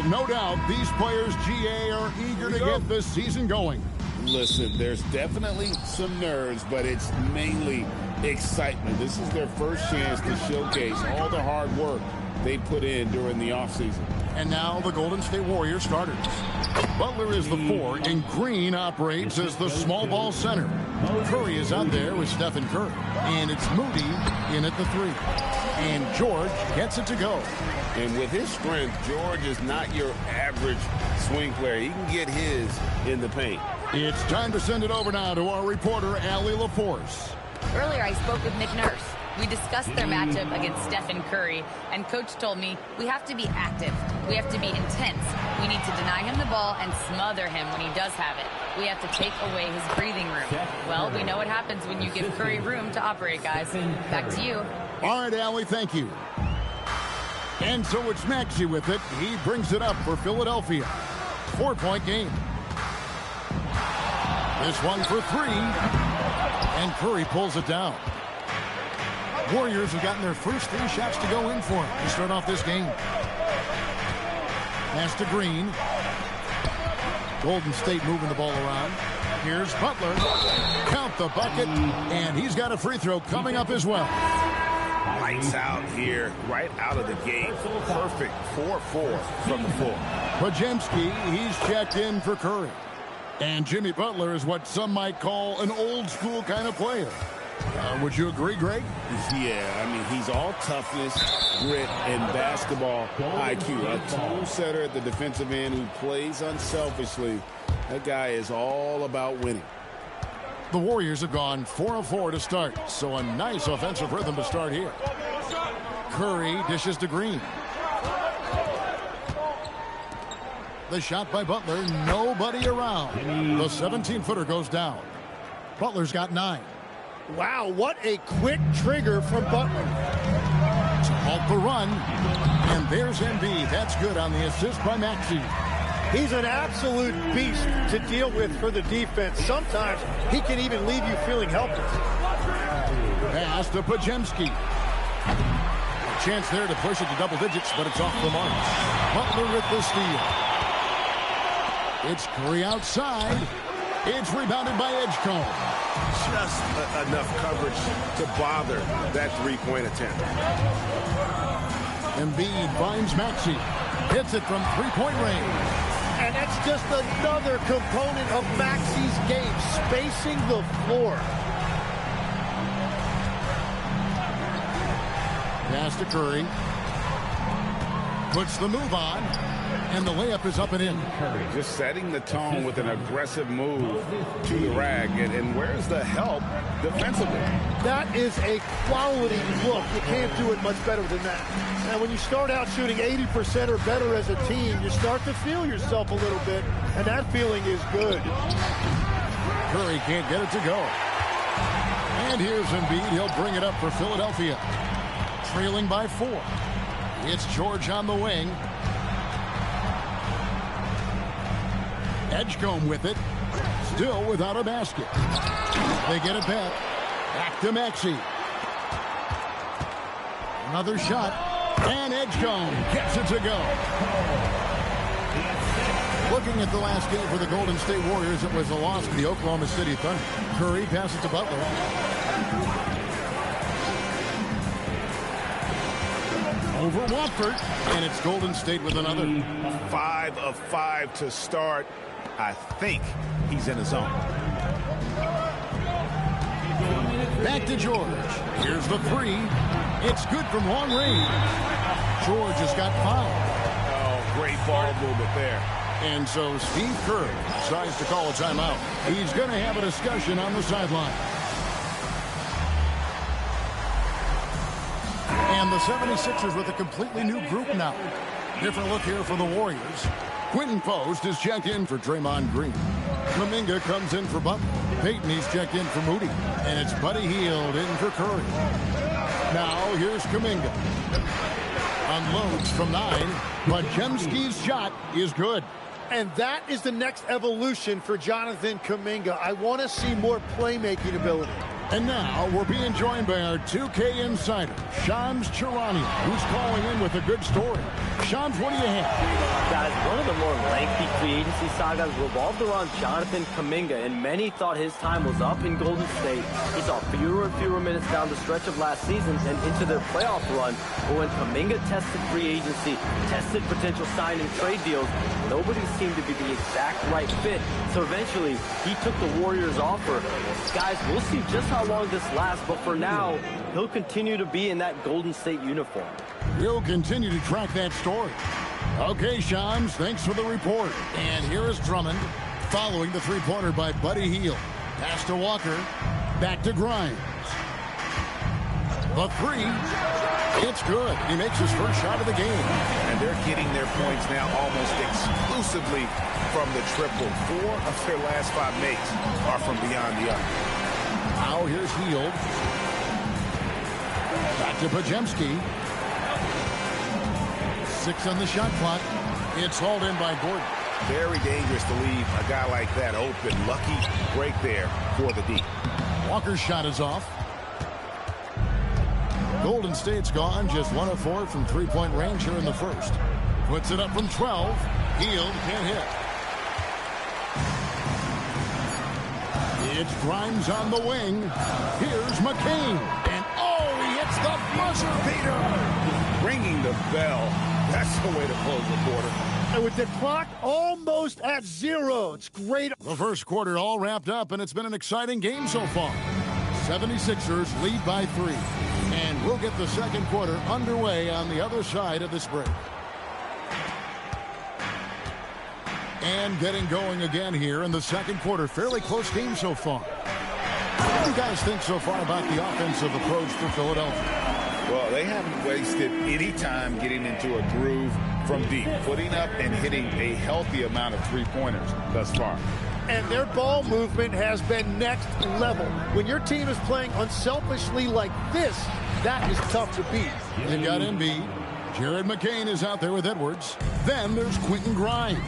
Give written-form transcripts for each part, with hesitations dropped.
No doubt these players, GA, are eager to get this season going. Listen, there's definitely some nerves, but it's mainly excitement. This is their first chance to showcase all the hard work they put in during the offseason. And now the Golden State Warriors starters. Butler is the 4, and Green operates as the small ball center. Curry is out there with Stephen Curry. And it's Moody in at the 3. And George gets it to go. And with his strength, George is not your average swing player. He can get his in the paint. It's time to send it over now to our reporter, Allie LaForce. Earlier, I spoke with Nick Nurse. We discussed their matchup against Stephen Curry, and Coach told me we have to be active. We have to be intense. We need to deny him the ball and smother him when he does have it. We have to take away his breathing room. Well, we know what happens when you give Curry room to operate, guys. Back to you. All right, Allie, thank you. And so it's Maxey with it. He brings it up for Philadelphia. 4-point game. This one for 3. And Curry pulls it down. Warriors have gotten their first 3 shots to go in for him to start off this game. Pass to Green. Golden State moving the ball around. Here's Butler. Count the bucket. And he's got a free throw coming up as well. Lights out here, right out of the gate. Perfect 4-4 from the floor. Podziemski, he's checked in for Curry. And Jimmy Butler is what some might call an old school kind of player. Would you agree, Greg? Yeah, I mean, he's all toughness, grit, and basketball IQ. A tone setter at the defensive end who plays unselfishly. That guy is all about winning. The Warriors have gone 4 of 4 to start, so a nice offensive rhythm to start here. Curry dishes to Green. The shot by Butler, nobody around. The 17-footer goes down. Butler's got 9. Wow, what a quick trigger from Butler. To halt the run, and there's Embiid. That's good on the assist by Maxey. He's an absolute beast to deal with for the defense. Sometimes he can even leave you feeling helpless. Pass to Podziemski. A chance there to push it to double digits, but it's off the mark. Butler with the steal. It's Curry outside. It's rebounded by Edgecombe. Just enough coverage to bother that three-point attempt. Embiid finds Maxey. Hits it from three-point range. And that's just another component of Maxey's game, spacing the floor. Pass to Curry. Puts the move on. And the layup is up and in. Just setting the tone with an aggressive move to the rag. And where's the help defensively? That is a quality look. You can't do it much better than that. And when you start out shooting 80% or better as a team, you start to feel yourself a little bit. And that feeling is good. Curry can't get it to go. And here's Embiid. He'll bring it up for Philadelphia. Trailing by 4. It's George on the wing. Edgecombe with it. Still without a basket. They get it back. Back to Maxey. Another shot. And Edgecombe gets it to go. Looking at the last game for the Golden State Warriors, it was a loss to the Oklahoma City Thunder. Curry passes to Butler. Over Watford, and it's Golden State with another. 5 of 5 to start. I think he's in his zone. Back to George. Here's the 3. It's good from long range. George has got 5. Oh, great ball movement there. And so Steve Kerr decides to call a timeout. He's going to have a discussion on the sideline. And the 76ers with a completely new group now. Different look here for the Warriors. Quentin Post is checked in for Draymond Green. Kuminga comes in for Butler. Payton, he's checked in for Moody. And it's Buddy Hield in for Curry. Now here's Kuminga. Unloads from 9. Podziemski's shot is good. And that is the next evolution for Jonathan Kuminga. I want to see more playmaking ability. And now we're being joined by our 2K insider, Shams Charania, who's calling in with a good story. Shams, what do you have? Guys, more lengthy free agency sagas revolved around Jonathan Kuminga, and many thought his time was up in Golden State. He saw fewer and fewer minutes down the stretch of last season and into their playoff run. But when Kuminga tested free agency, tested potential sign and trade deals, nobody seemed to be the exact right fit. So eventually, he took the Warriors' offer. Guys, we'll see just how long this lasts, but for now, he'll continue to be in that Golden State uniform. We'll continue to track that story. Okay, Shams, thanks for the report. And here is Drummond, following the three-pointer by Buddy Hield. Pass to Walker, back to Grimes. The three, it's good. He makes his first shot of the game. And they're getting their points now almost exclusively from the triple. 4 of their last 5 makes are from beyond the arc. Now here's Hield. Back to Podziemski. 6 on the shot clock. It's hauled in by Gordon. Very dangerous to leave a guy like that open. Lucky break there for the D. Walker's shot is off. Golden State's gone just 1 of 4 from three-point range here in the first. Puts it up from 12. Hield can't hit. It's Grimes on the wing. Here's McCain. And oh, he hits the buzzer beater. Ringing the bell. That's the way to close the quarter. And with the clock almost at 0, it's great. The first quarter all wrapped up, and it's been an exciting game so far. 76ers lead by 3. And we'll get the second quarter underway on the other side of this break. And getting going again here in the second quarter. Fairly close game so far. What do you guys think so far about the offensive approach for Philadelphia? Well, they haven't wasted any time getting into a groove from deep, putting up and hitting a healthy amount of three-pointers thus far. And their ball movement has been next level. When your team is playing unselfishly like this, that is tough to beat. They've got Embiid. Jared McCain is out there with Edwards. Then there's Quentin Grimes.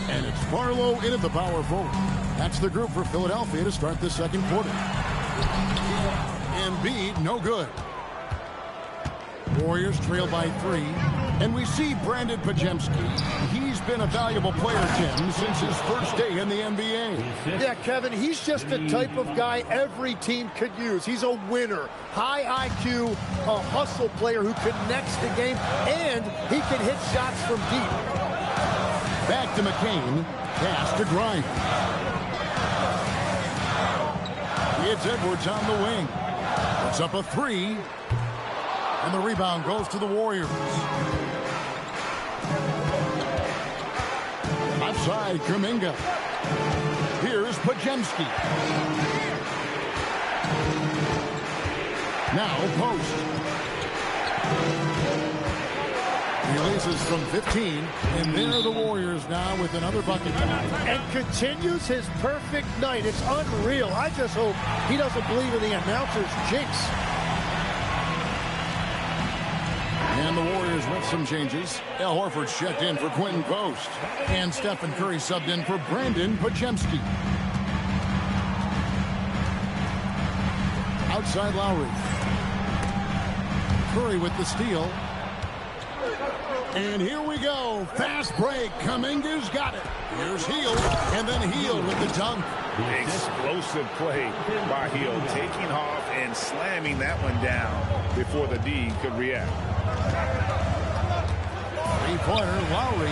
And it's Barlow in at the power forward. That's the group for Philadelphia to start the second quarter. Embiid, no good. Warriors trail by 3. And we see Brandon Podziemski. He's been a valuable player, Tim, since his first day in the NBA. Yeah, Kevin, he's just the type of guy every team could use. He's a winner, high IQ, a hustle player who connects the game, and he can hit shots from deep. Back to McCain. Pass to Grimes. It's Edwards on the wing. Puts up a 3. And the rebound goes to the Warriors. Outside, Kuminga. Here's Podziemski. Now post. Releases from 15. And there are the Warriors now with another bucket. And continues his perfect night. It's unreal. I just hope he doesn't believe in the announcer's jinx. And the Warriors with some changes. Al Horford's checked in for Quentin Post. And Stephen Curry subbed in for Brandon Podziemski. Outside Lowry. Curry with the steal. And here we go. Fast break. Kuminga's got it. Here's Hield. And then Hield with the dunk. Explosive play by Hield, taking off and slamming that one down before the D could react. Three-pointer, Lowry.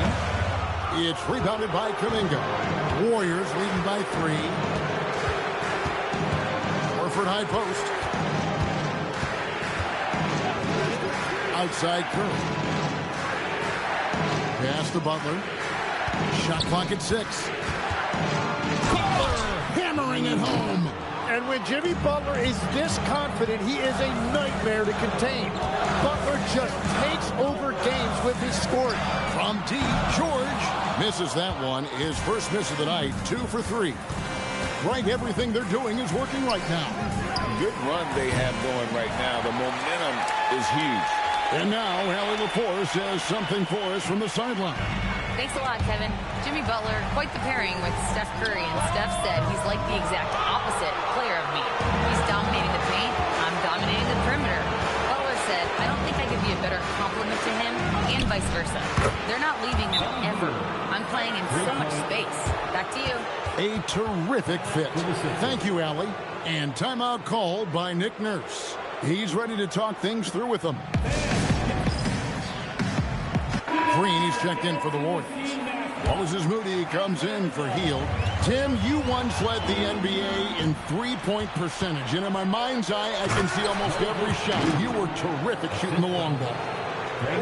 It's rebounded by Kuminga. Warriors leading by 3. Horford high post. Outside Curry. Pass to Butler. Shot clock at 6. Butler hammering it home. And when Jimmy Butler is this confident, he is a nightmare to contain. Butler just takes over games with his scoring. From deep, George misses that one. His first miss of the night, 2 for 3. Right, everything they're doing is working right now. Good run they have going right now. The momentum is huge. And now, Hallie LaForce says something for us from the sideline. Thanks a lot, Kevin. Jimmy Butler, quite the pairing with Steph Curry, and Steph said he's like the exact opposite player of me. He's dominating the paint, I'm dominating the perimeter. Butler said, I don't think I could be a better compliment to him, and vice versa. They're not leaving him ever. I'm playing in so much space. Back to you. A terrific fit. Thank you, Allie. And timeout called by Nick Nurse. He's ready to talk things through with them. Green, he's checked in for the Warriors. Moses Moody comes in for Hield. Tim, you once led the NBA in three-point percentage, and in my mind's eye, I can see almost every shot. You were terrific shooting the long ball.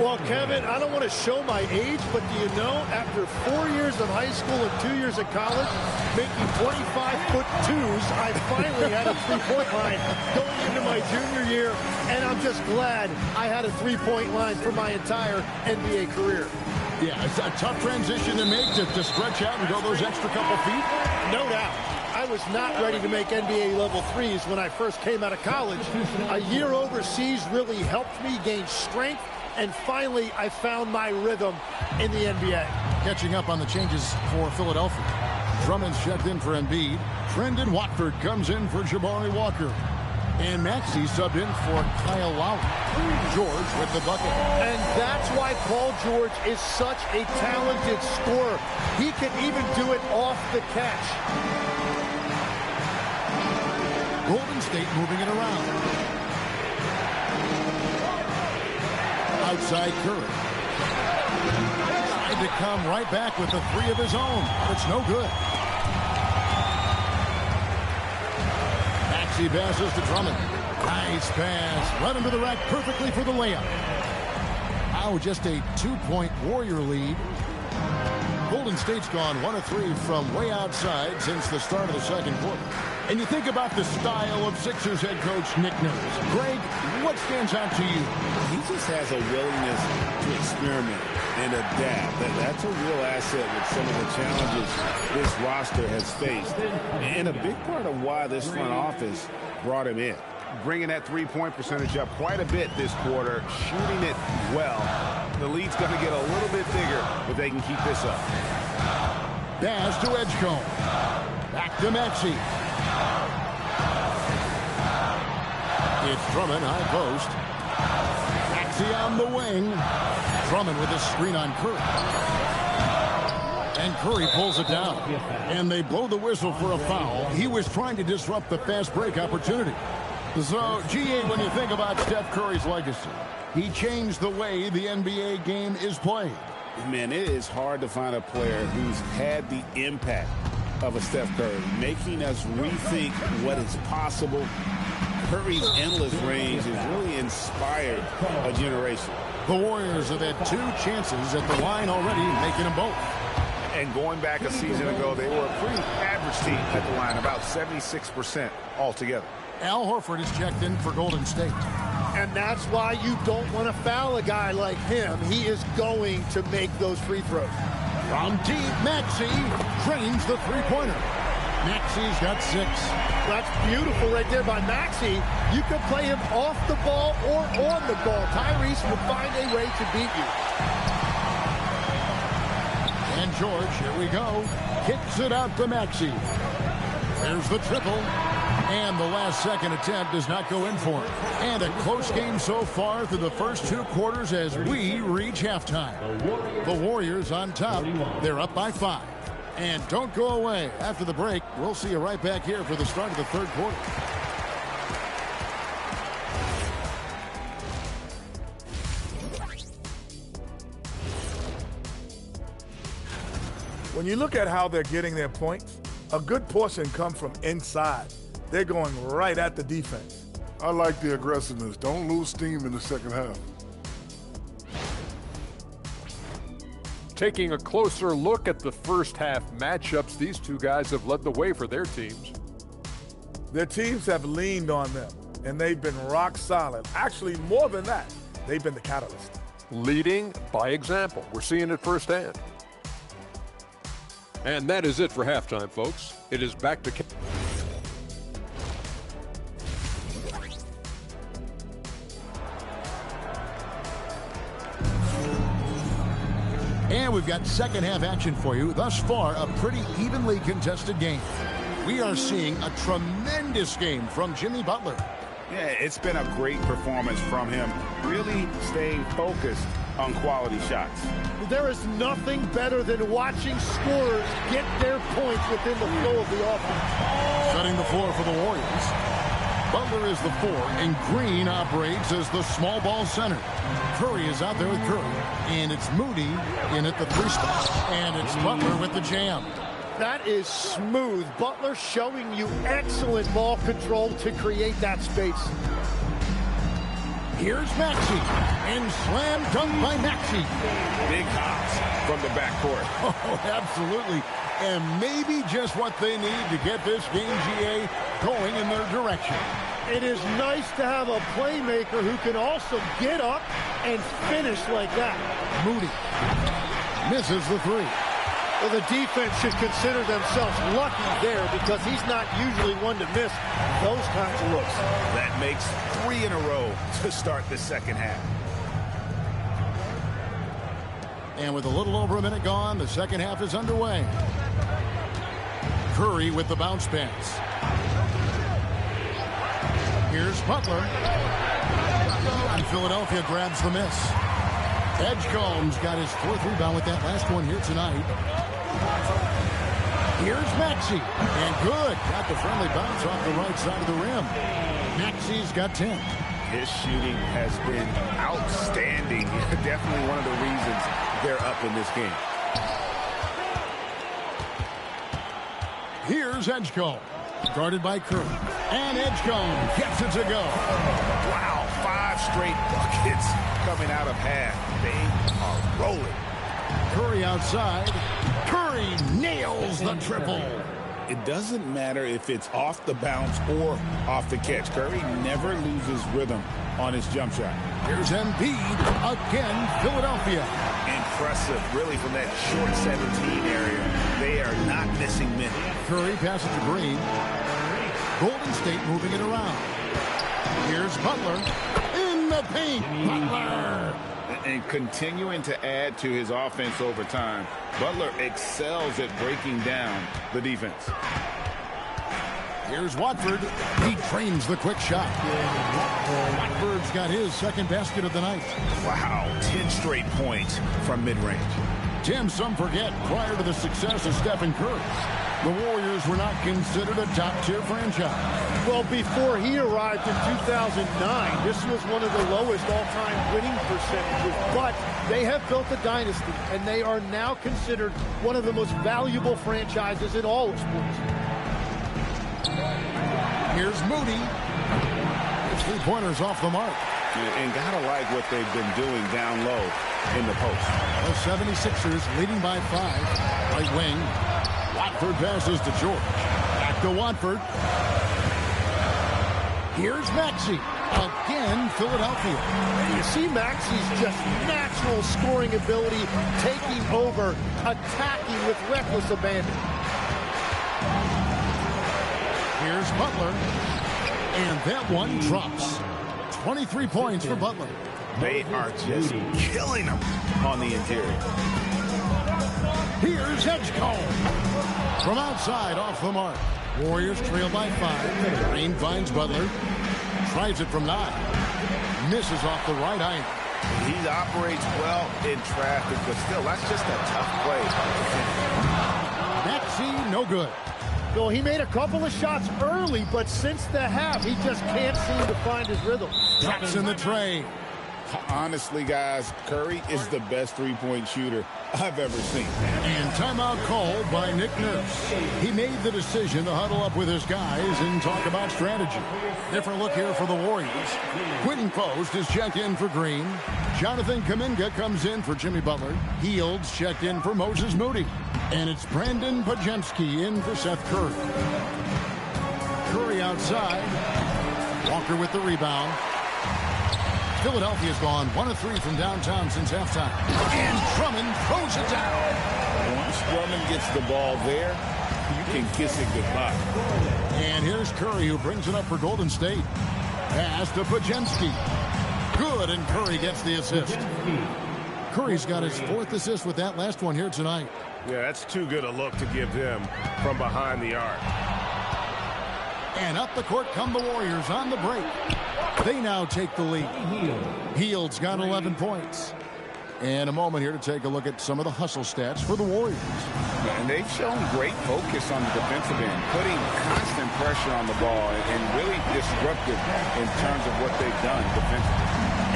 Well, Kevin, I don't want to show my age, but do you know, after 4 years of high school and 2 years of college, making 25-foot-2s, I finally had a three-point line going into my junior year, and I'm just glad I had a three-point line for my entire NBA career. Yeah, it's a tough transition to make to stretch out and go those extra couple feet. No doubt. I was not ready to make NBA level threes when I first came out of college. A year overseas really helped me gain strength, and finally I found my rhythm in the NBA. Catching up on the changes for Philadelphia. Drummond's checked in for Embiid. Trendon Watford comes in for Jabari Walker. And Maxey subbed in for Kyle Lowry. George with the bucket. And that's why Paul George is such a talented scorer. He can even do it off the catch. Golden State moving it around. Outside Curry. Tried to come right back with the three of his own. It's no good. Maxey passes to Drummond. Nice pass. Right into the rack perfectly for the layup. Now just a 2-point Warrior lead. Golden State's gone 1 of 3 from way outside since the start of the second quarter. And you think about the style of Sixers head coach Nick Nurse. Greg, what stands out to you? He just has a willingness to experiment and adapt. That's a real asset with some of the challenges this roster has faced. And a big part of why this front office brought him in. Bringing that three-point percentage up quite a bit this quarter, shooting it well. The lead's going to get a little bit bigger if they can keep this up. Pass to Edgecombe. Back to Maxey. It's Drummond, high post. Maxey on the wing. Drummond with a screen on Curry. And Curry pulls it down. And they blow the whistle for a foul. He was trying to disrupt the fast break opportunity. So, GA, when you think about Steph Curry's legacy, he changed the way the NBA game is played. Man, it is hard to find a player who's had the impact of a Steph Curry, making us rethink what is possible. Curry's endless range has really inspired a generation. The Warriors have had 2 chances at the line already, making them both. And going back a season ago, they were a pretty average team at the line, about 76% altogether. Al Horford is checked in for Golden State. And that's why you don't want to foul a guy like him. He is going to make those free throws. From deep, Maxey drains the three-pointer. Maxey's got 6. That's beautiful right there by Maxey. You can play him off the ball or on the ball. Tyrese will find a way to beat you. And George, here we go, kicks it out to Maxey. There's the triple. And the last second attempt does not go in for him. And a close game so far through the first 2 quarters as we reach halftime. The Warriors on top. They're up by 5. And don't go away. After the break, we'll see you right back here for the start of the third quarter. When you look at how they're getting their points, a good portion come from inside. They're going right at the defense. I like the aggressiveness. Don't lose steam in the second half. Taking a closer look at the first half matchups, these 2 guys have led the way for their teams. Their teams have leaned on them, and they've been rock solid. Actually, more than that, they've been the catalyst. Leading by example. We're seeing it firsthand. And that is it for halftime, folks. It is back to... And we've got second half action for you. Thus far, a pretty evenly contested game. We are seeing a tremendous game from Jimmy Butler. Yeah, it's been a great performance from him. Really staying focused on quality shots. There is nothing better than watching scorers get their points within the flow of the offense. Setting the floor for the Warriors. Butler is the 4, and Green operates as the small ball center. Curry is out there with Curry, and it's Moody in at the 3 spot, and it's Butler with the jam. That is smooth. Butler showing you excellent ball control to create that space. Here's Maxey, and slam dunk by Maxey. Big hops from the backcourt. Oh, absolutely. And maybe just what they need to get this game, GA, going in their direction. It is nice to have a playmaker who can also get up and finish like that. Moody misses the 3. Well, the defense should consider themselves lucky there because he's not usually one to miss those kinds of looks. That makes 3 in a row to start the second half. And with a little over a minute gone, the second half is underway. Curry with the bounce pass. Here's Butler. And Philadelphia grabs the miss. Edgecombe's got his 4th rebound with that last one here tonight. Here's Maxey. And good. Got the friendly bounce off the right side of the rim. Maxey's got 10. His shooting has been outstanding. Definitely one of the reasons they're up in this game. Here's Edgecombe. Guarded by Curry. And Edgecombe gets it to go. Wow, 5 straight buckets coming out of half. They are rolling. Curry outside. Curry nails the triple. It doesn't matter if it's off the bounce or off the catch. Curry never loses rhythm on his jump shot. Here's Embiid again, Philadelphia. Impressive, really, from that short 17 area. They are not missing many. Curry passes to Green. Golden State moving it around. Here's Butler in the paint. Butler. And continuing to add to his offense over time, Butler excels at breaking down the defense. Here's Watford. He trains the quick shot. Watford's got his second basket of the night. Wow, 10 straight points from mid-range. Tim, some forget, prior to the success of Stephen Curry, the Warriors were not considered a top-tier franchise. Well, before he arrived in 2009, this was one of the lowest all-time winning percentages. But they have built a dynasty, and they are now considered one of the most valuable franchises in all of sports. Here's Moody. His 3-pointers off the mark. And gotta like what they've been doing down low in the post. The 76ers leading by 5. Right wing. Watford passes to George. Back to Watford. Here's Maxey. Again, Philadelphia. You see Maxey's just natural scoring ability taking over, attacking with reckless abandon. Here's Butler. And that one drops. 23 points for Butler. They are just killing them on the interior. Here's Edgecombe. From outside, off the mark. Warriors trail by 5. Green finds Butler. Tries it from 9. Misses off the right iron. He operates well in traffic, but still, that's just a tough play. Maxey, no good. Well, he made a couple of shots early, but since the half, he just can't seem to find his rhythm. Drops in the tray. Honestly, guys, Curry is the best three-point shooter I've ever seen. And timeout called by Nick Nurse. He made the decision to huddle up with his guys and talk about strategy. Different look here for the Warriors. Quentin Post is checked in for Green. Jonathan Kuminga comes in for Jimmy Butler. Hields checked in for Moses Moody. And it's Brandon Podziemski in for Seth Curry. Curry outside. Walker with the rebound. Philadelphia's gone 1 of 3 from downtown since halftime. And Drummond throws it down. Once Drummond gets the ball there, you can kiss it goodbye. And here's Curry, who brings it up for Golden State. Pass to Podziemski. Good, and Curry gets the assist. Curry's got his 4th assist with that last one here tonight. Yeah, that's too good a look to give him from behind the arc. And up the court come the Warriors on the break. They now take the lead. Hields got 11 points. And a moment here to take a look at some of the hustle stats for the Warriors. And they've shown great focus on the defensive end, putting constant pressure on the ball and really disruptive in terms of what they've done defensively.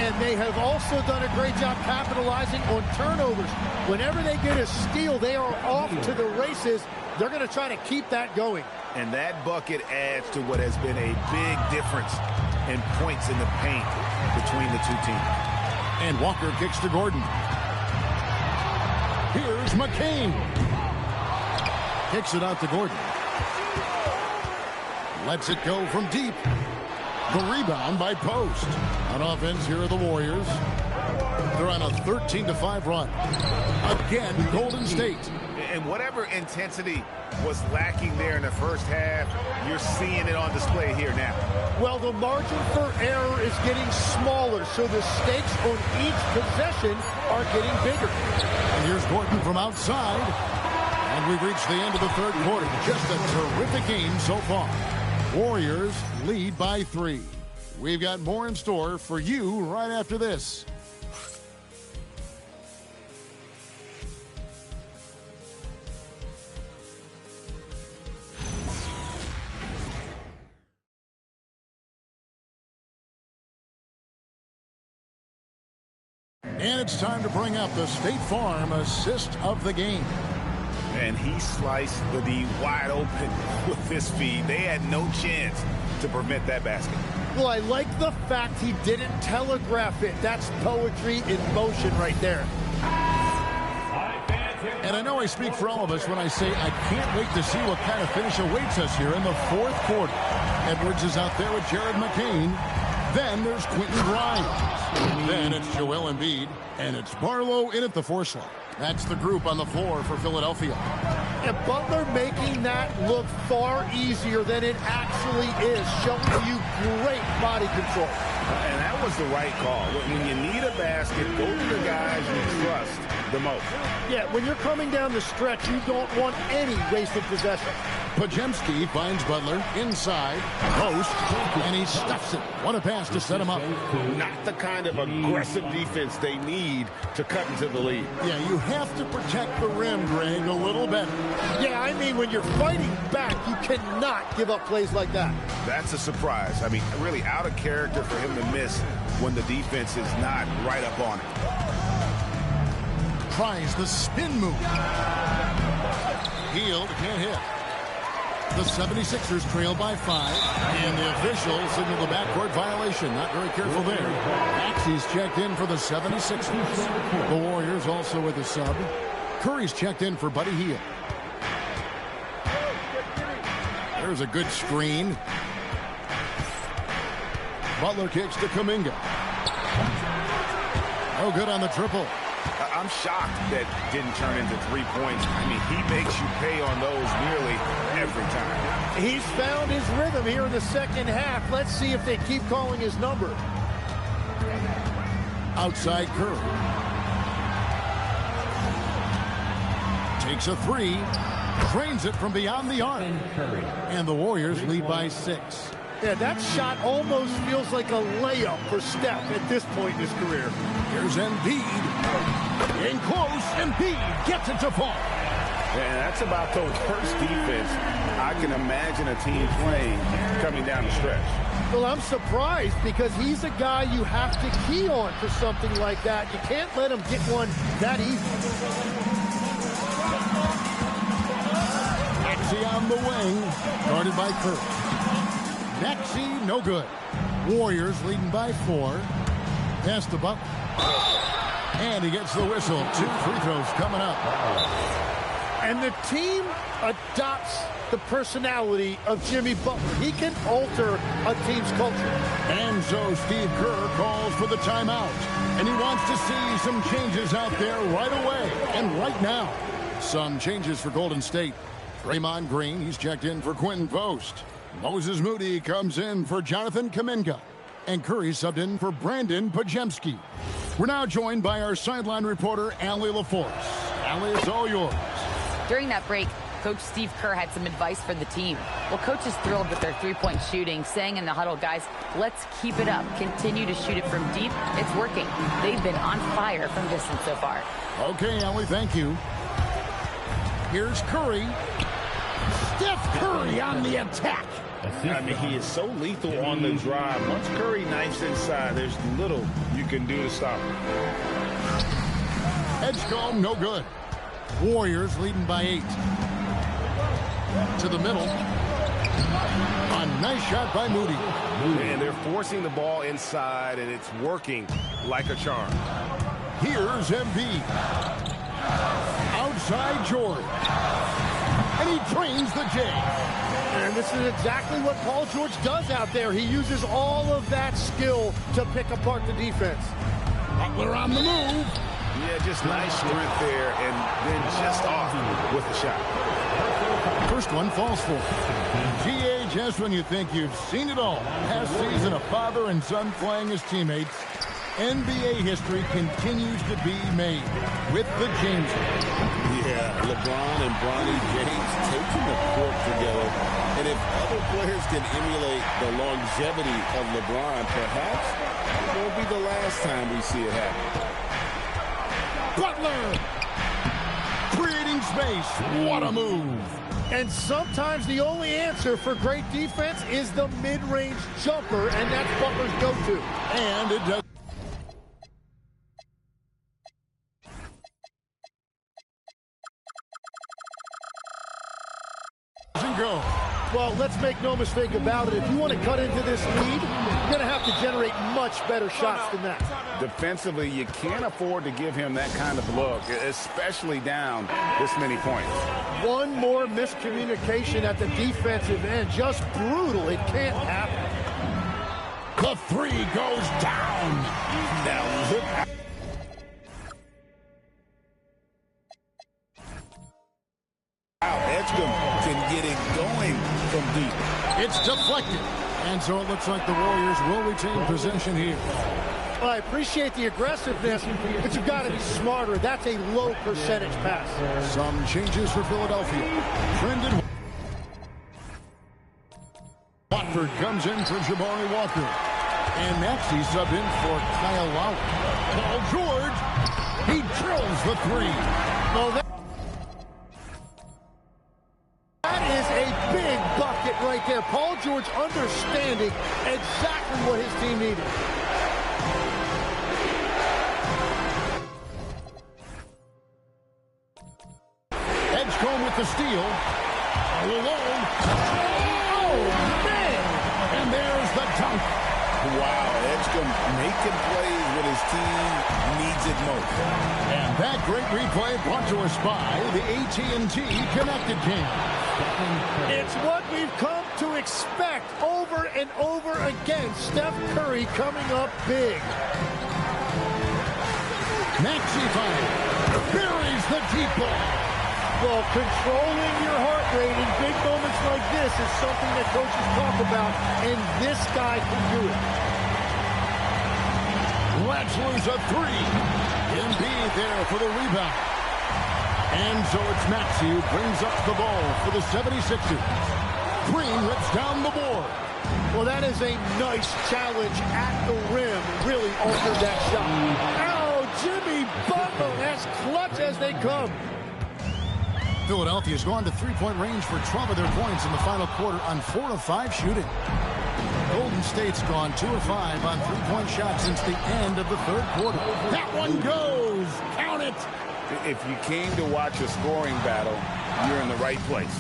And they have also done a great job capitalizing on turnovers. Whenever they get a steal, they are off to the races. They're going to try to keep that going. And that bucket adds to what has been a big difference in points in the paint between the two teams. And Walker kicks to Gordon. Here's McCain. Kicks it out to Gordon. Lets it go from deep. The rebound by Post. On offense, here are the Warriors. They're on a 13-5 run. Again, Golden State. And whatever intensity was lacking there in the first half, you're seeing it on display here now. Well, the margin for error is getting smaller, so the stakes on each possession are getting bigger. And here's Gordon from outside. And we've reached the end of the third quarter. Just a terrific game so far. Warriors lead by 3. We've got more in store for you right after this. And it's time to bring up the State Farm assist of the game. And he sliced the D wide open with this feed. They had no chance to prevent that basket. Well, I like the fact he didn't telegraph it. That's poetry in motion right there. And I know I speak for all of us when I say I can't wait to see what kind of finish awaits us here in the fourth quarter. Edwards is out there with Jared McCain. Then there's Quentin Grimes. Then it's Joel Embiid. And it's Barlow in at the 4 slot. That's the group on the floor for Philadelphia. And Butler making that look far easier than it actually is, showing you great body control. And that was the right call. When you need a basket, go to the guys you trust the most. Yeah, when you're coming down the stretch, you don't want any wasted possession. Podziemski finds Butler inside, post, and he stuffs it. What a pass to set him up. Not the kind of aggressive defense they need to cut into the lead. Yeah, you have to protect the rim, Greg, a little better. Yeah, I mean, when you're fighting back, you cannot give up plays like that. That's a surprise. I mean, really out of character for him to miss when the defense is not right up on it. Tries the spin move. Hield can't hit. The 76ers trail by 5, and the officials signal the backcourt violation. Not very careful there. Maxey's checked in for the 76ers. The Warriors also with a sub. Curry's checked in for Buddy Hield. There's a good screen. Butler kicks to Kuminga. No good on the triple. I'm shocked that didn't turn into 3 points. I mean, he makes you pay on those nearly every time. He's found his rhythm here in the second half. Let's see if they keep calling his number. Outside Curry. Takes a 3. Drains it from beyond the arc. And the Warriors lead by 6. Yeah, that shot almost feels like a layup for Steph at this point in his career. Here's Embiid. In close, Embiid gets it to fall. And that's about the worst defense I can imagine a team playing coming down the stretch. Well, I'm surprised because he's a guy you have to key on for something like that. You can't let him get one that easy. Maxey on the wing, guarded by Curry. Maxey, no good. Warriors leading by 4. Pass to Butler. And he gets the whistle. 2 free throws coming up. And the team adopts the personality of Jimmy Butler. He can alter a team's culture. And so Steve Kerr calls for the timeout. And he wants to see some changes out there right away and right now. Some changes for Golden State. Draymond Green, he's checked in for Quentin Post. Moses Moody comes in for Jonathan Kuminga. And Curry subbed in for Brandon Podziemski. We're now joined by our sideline reporter, Allie LaForce. Allie, it's all yours. During that break, Coach Steve Kerr had some advice for the team. Well, Coach is thrilled with their three-point shooting, saying in the huddle, guys, let's keep it up. Continue to shoot it from deep. It's working. They've been on fire from distance so far. Okay, Ellie, thank you. Here's Curry. Steph Curry on the attack. I mean, he is so lethal on the drive. Once Curry knifes inside, there's little you can do to stop him. Edgecombe, no good. Warriors leading by 8. To the middle. A nice shot by Moody. And they're forcing the ball inside, and it's working like a charm. Here's Embiid. Outside George. And he trains the J. And this is exactly what Paul George does out there. He uses all of that skill to pick apart the defense. Butler on the move. Yeah, just nice strength there, and then just off with the shot. First one falls for. GA, just when you think you've seen it all. Past season, a father and son playing as teammates. NBA history continues to be made with the James. Yeah, LeBron and Bronny James taking the court together. And if other players can emulate the longevity of LeBron, perhaps it won't be the last time we see it happen. Butler! Creating space. What a move. And sometimes the only answer for great defense is the mid-range jumper, and that's Butler's go-to. And it does. Go. Well, let's make no mistake about it. If you want to cut into this lead, you're going to have to generate much better shots than that. Defensively, you can't afford to give him that kind of look, especially down this many points. One more miscommunication at the defensive end. Just brutal. It can't happen. The three goes down. Now look out. Edgecombe can get it going from deep. It's deflected. And so it looks like the Warriors will retain possession here. Well, I appreciate the aggressiveness, but you've got to be smarter. That's a low percentage pass. Some changes for Philadelphia. Trendon Watford comes in for Jabari Walker. And Maxey subbed in for Kyle Lowry. Paul George, he drills the three. Well, that is a big bucket right there. Paul George understanding exactly what his team needed. Edgecombe with the steal. All alone. Oh, man! And there's the dunk. Wow, Edgecombe making plays when his team needs it most. And that great replay brought to us by the AT&T Connected Game. It's what we've come to expect over and over again. Steph Curry coming up big. Maxey fire. Buries the deep ball. Well, controlling your heart rate in big moments like this is something that coaches talk about, and this guy can do it. Let's lose a three. Embiid there for the rebound. And so it's Maxey who brings up the ball for the 76ers. Green rips down the board. Well, that is a nice challenge at the rim. Really altered that shot. Oh, Jimmy Butler, as clutch as they come. Philadelphia's gone to three-point range for 12 of their points in the final quarter on 4 of 5 shooting. Golden State's gone 2 of 5 on three-point shots since the end of the third quarter. That one goes. Count it. If you came to watch a scoring battle, you're in the right place.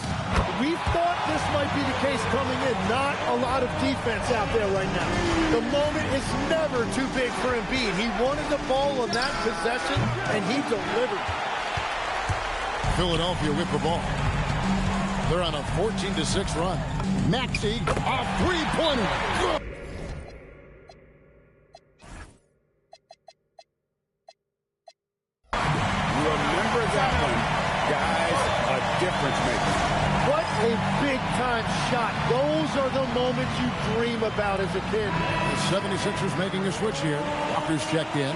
We thought this might be the case coming in. Not a lot of defense out there right now. The moment is never too big for Embiid. He wanted the ball on that possession, and he delivered. Philadelphia with the ball. They're on a 14-6 run. Maxey, a three-pointer. Remember that one, guys, a difference maker. What a big-time shot. Those are the moments you dream about as a kid. The 76ers making a switch here. Walker's checked in.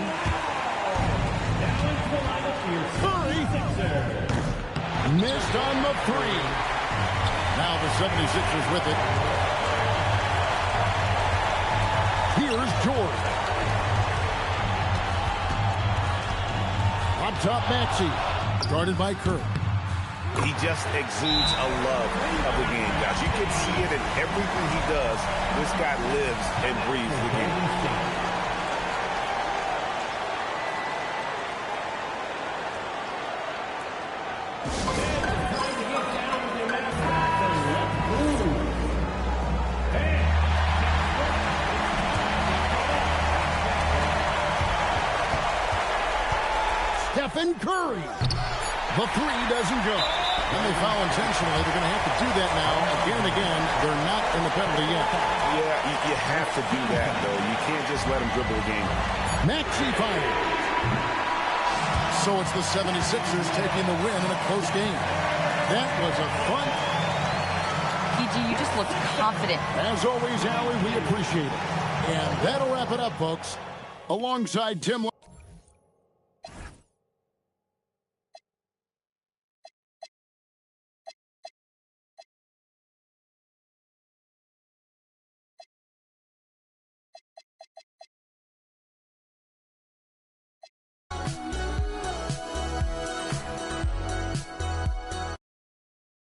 Curry. Missed on the three. Now the 76ers with it. Here's George. On top, Maxey. Guarded by Curry. He just exudes a love of the game, guys. You can see it in everything he does. This guy lives and breathes the game. Stephen Curry. The three doesn't go. When they foul intentionally, they're going to have to do that now. Again and again, they're not in the penalty yet. Yeah, you have to do that, though. You can't just let them dribble the game. Maxey fired. So it's the 76ers taking the win in a close game. That was a fun. PG, you just looked confident. As always, Allie, we appreciate it. And that'll wrap it up, folks. Alongside Tim